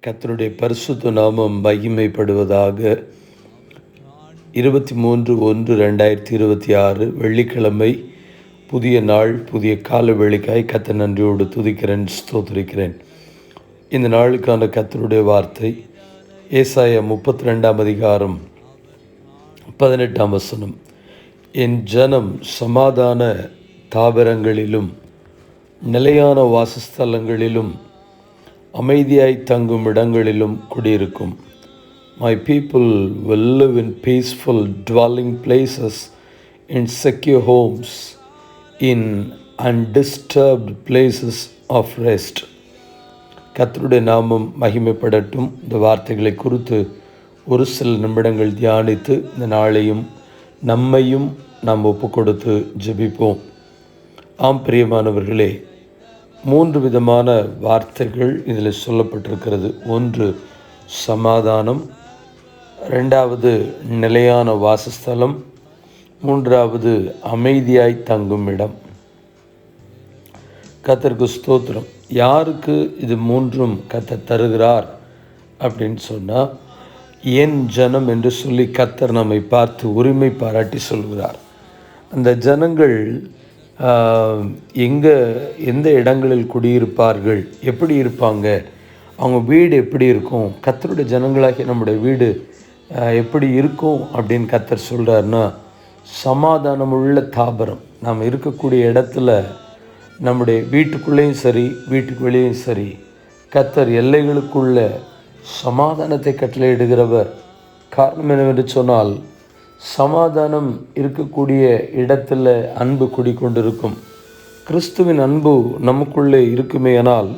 கர்த்தருடைய பரிசுத்த நாமம் மகிமைப்படுவதாக. 23/1/2026 வெள்ளிக்கிழமை, புதிய நாள், புதிய கால வேளைக்காய் கர்த்தர் நன்றியோடு துதிக்கிறேன், ஸ்தோத்திரிக்கிறேன். இந்த நாளுக்கான கர்த்தருடைய வார்த்தை ஏசாயா 32ஆம் அதிகாரம் 18ஆம் வசனம். என் ஜனம் சமாதான தாவரங்களிலும் நிலையான வாசஸ்தலங்களிலும் அமைதியாய் தங்கும் இடங்களிலும் குடியிருக்கும். My people will live in peaceful dwelling places, in secure homes, in undisturbed places of rest. கர்த்தருடைய நாமம் மகிமைப்படட்டும். இந்த வார்த்தைகளை குறித்து ஒரு சில நிமிடங்கள் தியானித்து இந்த நாளையும் நம்மையும் நாம் ஒப்பு கொடுத்து ஜெபிப்போம். ஆம் பிரியமானவர்களே, 3 விதமான வார்த்தைகள் இதில் சொல்லப்பட்டிருக்கிறது. ஒன்று சமாதானம், 2வது நிலையான வாசஸ்தலம், 3வது அமைதியாய் தங்கும் இடம். கர்த்தருக்கு ஸ்தோத்திரம். யாருக்கு இது 3ம் கர்த்தர் தருகிறார் அப்படின்னு சொன்னால், என் ஜனம் என்று சொல்லி கர்த்தர் நம்மை பார்த்து உரிமை பாராட்டி சொல்கிறார். அந்த ஜனங்கள் எந்த இடங்களில் குடியிருப்பார்கள், எப்படி இருப்பாங்க, அவங்க வீடு எப்படி இருக்கும், கர்த்தருடைய ஜனங்களாகிய நம்முடைய வீடு எப்படி இருக்கும் அப்படின்னு கர்த்தர் சொல்கிறாருன்னா, சமாதானமுள்ள தாபரம். நாம் இருக்கக்கூடிய இடத்துல, நம்முடைய வீட்டுக்குள்ளேயும் சரி வீட்டுக்கு வெளியும் சரி, கர்த்தர் எல்லைகளுக்குள்ள சமாதானத்தை கட்டளையிடுகிறவர். காரணம் என்னவென்று சொன்னால், சமாதானம் இருக்கக்கூடிய இடத்துல அன்பு குடிக்கொண்டிருக்கும். கிறிஸ்துவின் அன்பு நமக்குள்ளே இருக்குமேயானால்,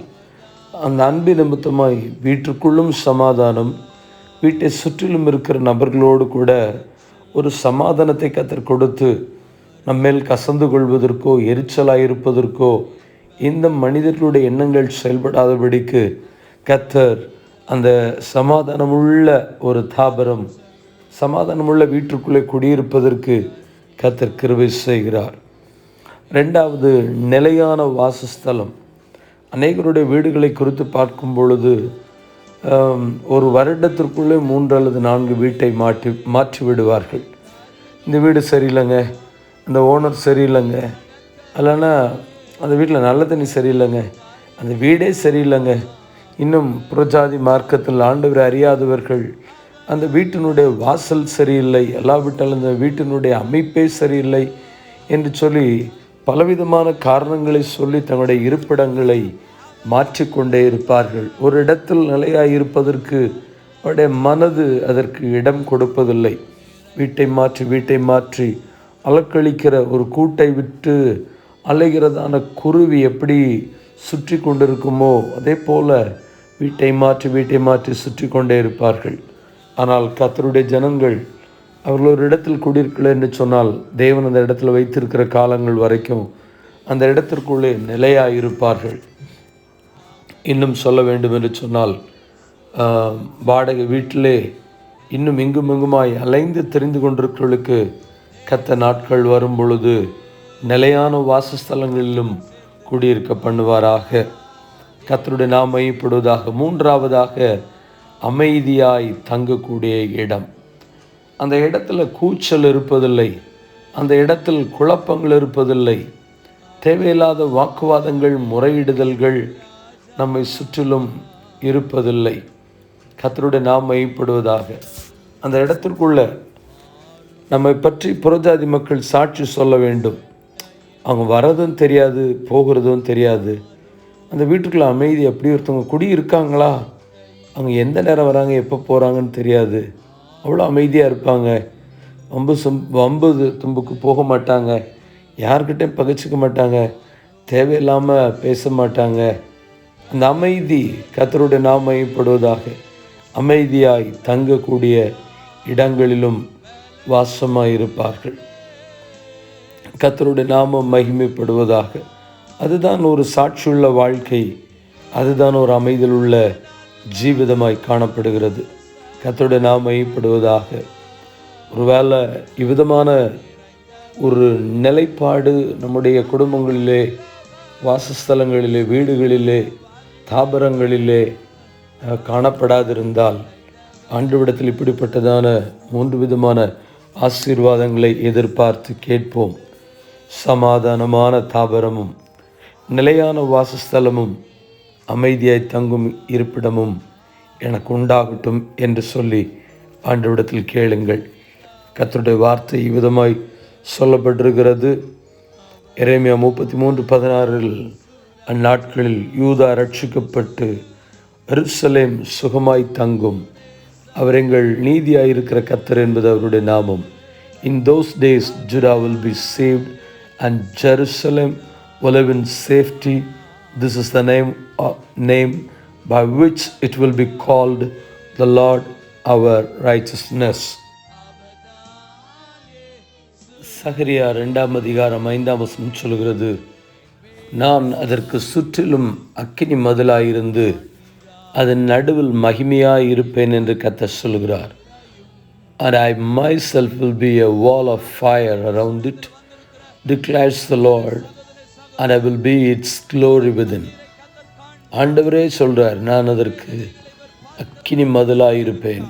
அந்த அன்பு நிமித்தமாய் வீட்டுக்குள்ளும் சமாதானம், வீட்டை சுற்றிலும் இருக்கிற நபர்களோடு கூட ஒரு சமாதானத்தை கர்த்தர் கொடுத்து, நம்மேல் கசந்து கொள்வதற்கோ எரிச்சலாக இருப்பதற்கோ இந்த மனிதர்களுடைய எண்ணங்கள் செயல்படாதபடிக்கு கர்த்தர் அந்த சமாதானமுள்ள ஒரு தாபரம், சமாதானமுள்ள வீட்டுக்குள்ளே குடியிருப்பதற்கு கர்த்தர் கிருபை செய்கிறார். 2வது நிலையான வாசஸ்தலம். அநேகருடைய வீடுகளை குறித்து பார்க்கும் பொழுது, ஒரு வருடத்திற்குள்ளே 3 அல்லது 4 வீட்டை மாற்றி விடுவார்கள். இந்த வீடு சரியில்லைங்க, அந்த ஓனர் சரியில்லைங்க, இல்லைன்னா அந்த வீட்டில் நல்ல தண்ணி சரியில்லைங்க, அந்த வீடே சரியில்லைங்க, இன்னும் புறஜாதி மார்க்கத்தில் ஆண்டவரை அறியாதவர்கள், அந்த வீட்டினுடைய வாசல் சரியில்லை, எல்லாவிட்டாலும் அந்த வீட்டினுடைய அமைப்பே சரியில்லை என்று சொல்லி பலவிதமான காரணங்களை சொல்லி தங்களுடைய இருப்பிடங்களை மாற்றிக்கொண்டே இருப்பார்கள். ஒரு இடத்தில் நிலையாக இருப்பதற்கு அவருடைய மனது அதற்கு இடம் கொடுப்பதில்லை. வீட்டை மாற்றி அலக்களிக்கிற ஒரு கூட்டை விட்டு அலைகிறதான குருவி எப்படி சுற்றி கொண்டிருக்குமோ அதே போல் வீட்டை மாற்றி சுற்றி கொண்டே இருப்பார்கள். ஆனால் கர்த்தருடைய ஜனங்கள் அவர்கள் ஒரு இடத்தில் குடியிருக்கலை என்று சொன்னால், தேவன் அந்த இடத்துல வைத்திருக்கிற காலங்கள் வரைக்கும் அந்த இடத்திற்குள்ளே நிலையாக இருப்பார்கள். இன்னும் சொல்ல வேண்டும் என்று சொன்னால், வாடகை வீட்டிலே இன்னும் இங்குமாய் அலைந்து தெரிந்து கொண்டிருக்கிறவர்களுக்கு கர்த்தர் நாட்கள் வரும் பொழுது நிலையான வாசஸ்தலங்களிலும் குடியிருக்க பண்ணுவாராக. கர்த்தருடைய நாமம் மையப்படுவதாக. 3வதாக அமைதியாய் தங்கக்கூடிய இடம். அந்த இடத்துல கூச்சல் இருப்பதில்லை, அந்த இடத்தில் குழப்பங்கள் இருப்பதில்லை, தேவையில்லாத வாக்குவாதங்கள், முறையிடுதல்கள் நம்மை சுற்றிலும் இருப்பதில்லை. கர்த்தருடைய நாமம் மையப்படுவதாக. அந்த இடத்திற்குள்ள நம்மை பற்றி புறஜாதி மக்கள் சாட்சி சொல்ல வேண்டும். அவங்க வர்றதும் தெரியாது, போகிறதும் தெரியாது. அந்த வீட்டுக்குள்ளே அமைதி. அப்படி ஒருத்தவங்க குடி இருக்காங்களா, அவங்க எந்த நேரம் வராங்க, எப்போ போகிறாங்கன்னு தெரியாது. அவ்வளோ அமைதியாக இருப்பாங்க. வம்பு தும்புக்கு போக மாட்டாங்க, யார்கிட்டையும் பகைச்சிக்க மாட்டாங்க, தேவையில்லாமல் பேச மாட்டாங்க. அந்த அமைதி கர்த்தருடைய நாமம் மையப்படுவதாக. அமைதியாய் தங்கக்கூடிய இடங்களிலும் வாசமாக இருப்பார்கள். கர்த்தருடைய நாமம் மகிமைப்படுவதாக. அதுதான் ஒரு சாட்சியுள்ள வாழ்க்கை, அதுதான் ஒரு அமைதியில் உள்ள ஜீவிதமாய் காணப்படுகிறது. கர்த்தருடைய நாமம் மகிமைப்படுவதாக. ஒருவேளை இவ்விதமான ஒரு நிலைப்பாடு நம்முடைய குடும்பங்களிலே, வாசஸ்தலங்களிலே, வீடுகளிலே, தாபரங்களிலே, காணப்படாதிருந்தால் ஆண்டவரிடத்தில் இப்படிப்பட்டதான 3 விதமான ஆசீர்வாதங்களை எதிர்பார்த்து கேட்போம். சமாதானமான தாபரமும், நிலையான வாசஸ்தலமும், அமைதியாய் தங்கும் இருப்பிடமும் எனக்கு உண்டாகட்டும் என்று சொல்லி ஆண்டவரிடத்தில் கேளுங்கள். கர்த்தருடைய வார்த்தை இவ்விதமாய் சொல்லப்பட்டிருக்கிறது. எரேமியா 33:16 அந்நாட்களில் யூதா ரட்சிக்கப்பட்டு எருசலேம் சுகமாய் தங்கும். அவர் எங்கள் நீதியாயிருக்கிற கர்த்தர் என்பது அவருடைய நாமம். In those days Judah will be saved and Jerusalem will live in safety. This is the name by which it will be called, the Lord our righteousness. சகரியா 2:5 சொல்கிறது, நான் அதற்கு சுற்றிலும் அக்கினி மதிலாயிருந்து அதன் நடுவில் மகிமையாய் இருப்பேன் என்று கர்த்தர் சொல்கிறார். And I myself will be a wall of fire around it, declares the Lord, and I will be its glory within. ஆண்டவரே சொல்கிறார், நான் அதற்கு அக்கினி மதிலாயிருப்பேன்.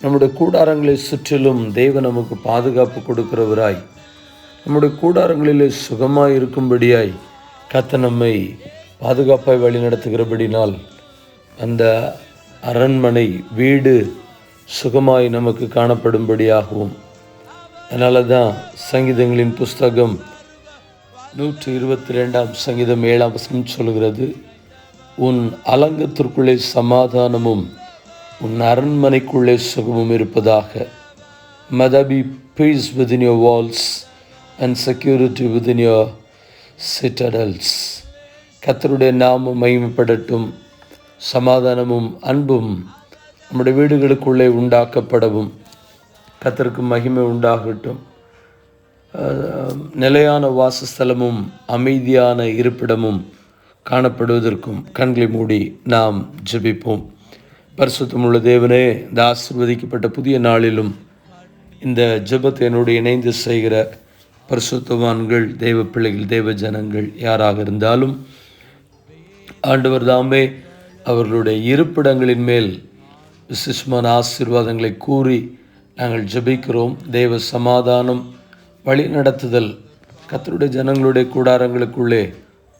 நம்முடைய கூடாரங்களை சுற்றிலும் தேவன் நமக்கு பாதுகாப்பு கொடுக்கிறவராய், நம்முடைய கூடாரங்களிலே சுகமாய் இருக்கும்படியாய் கர்த்தர் நம்மை பாதுகாப்பாய் வழி நடத்துகிறபடினால் அந்த அரண்மனை வீடு சுகமாய் நமக்கு காணப்படும்படியாகவும். அதனால தான் சங்கீதங்களின் புஸ்தகம் 122 சங்கீதம் 7 சொல்கிறது, உன் அலங்கத்திற்குள்ளே சமாதானமும் உன் அரண்மனைக்குள்ளே சுகமும் இருப்பதாக. May there be peace within your walls and security within your citadels. கர்த்தருடைய நாமம் மகிமைப்படட்டும். சமாதானமும் அன்பும் நம்முடைய வீடுகளுக்குள்ளே உண்டாக்கப்படவும். கர்த்தருக்கு மகிமை உண்டாகட்டும். நிலையான வாசஸ்தலமும் அமைதியான இருப்பிடமும் காணப்படுவதற்கும் கண்களை மூடி நாம் ஜெபிப்போம். பரிசுத்தமுள்ள தேவனே, இந்த ஆசீர்வதிக்கப்பட்ட புதிய நாளிலும் இந்த ஜெபத்தை என்னோடு இணைந்து செய்கிற பரிசுத்தவான்கள், தேவ பிள்ளைகள், தேவ ஜனங்கள் யாராக இருந்தாலும் ஆண்டவர் தாமே அவர்களுடைய இருப்பிடங்களின் மேல் விசேஷமான ஆசீர்வாதங்களை கூறி நாங்கள் ஜெபிக்கிறோம். தேவ சமாதானம், வழி நடத்துதல் கர்த்தருடைய ஜனங்களுடைய கூடாரங்களுக்குள்ளே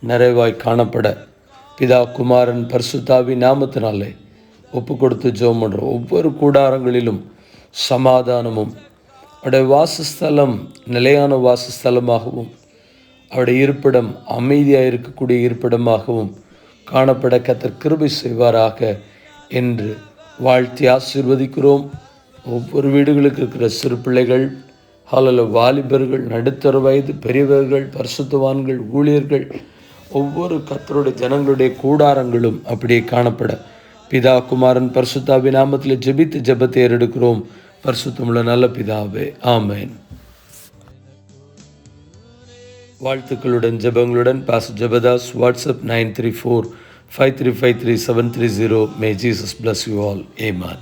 நிறைவாய் காணப்பட பிதா, குமாரன், பரிசுத்தாவின் நாமத்தினாலே ஒப்பு கொடுத்து ஜெபம் பண்ணுறோம். ஒவ்வொரு கூடாரங்களிலும் சமாதானமும், அவருடைய வாசஸ்தலம் நிலையான வாசஸ்தலமாகவும், அவருடைய இருப்பிடம் அமைதியாக இருக்கக்கூடிய இருப்பிடமாகவும் காணப்பட கர்த்தர் கிருபை செய்வாராக என்று வாழ்த்தி ஆசீர்வதிக்கிறோம். ஒவ்வொரு வீடுகளுக்கு இருக்கிற சிறு பிள்ளைகள், வாலிபர்கள், நடுத்தர வயது பெரியவர்கள், பரிசுத்தவான்கள், ஊழியர்கள், ஒவ்வொரு கர்த்தருடைய ஜனங்களுடைய கூடாரங்களும் அப்படியே காணப்பட பிதா, குமாரன், பரிசுத்தாவின் நாமத்தில் ஜெபித்து ஜெபத்தை ஏறெடுக்கிறோம். பரிசுத்தமுள்ள நல்ல பிதாவே, ஆமென். வாழ்த்துக்களுடன் ஜெபங்களுடன் pastor Jebadas. WhatsApp 934-5353-730. May Jesus bless you all. Amen.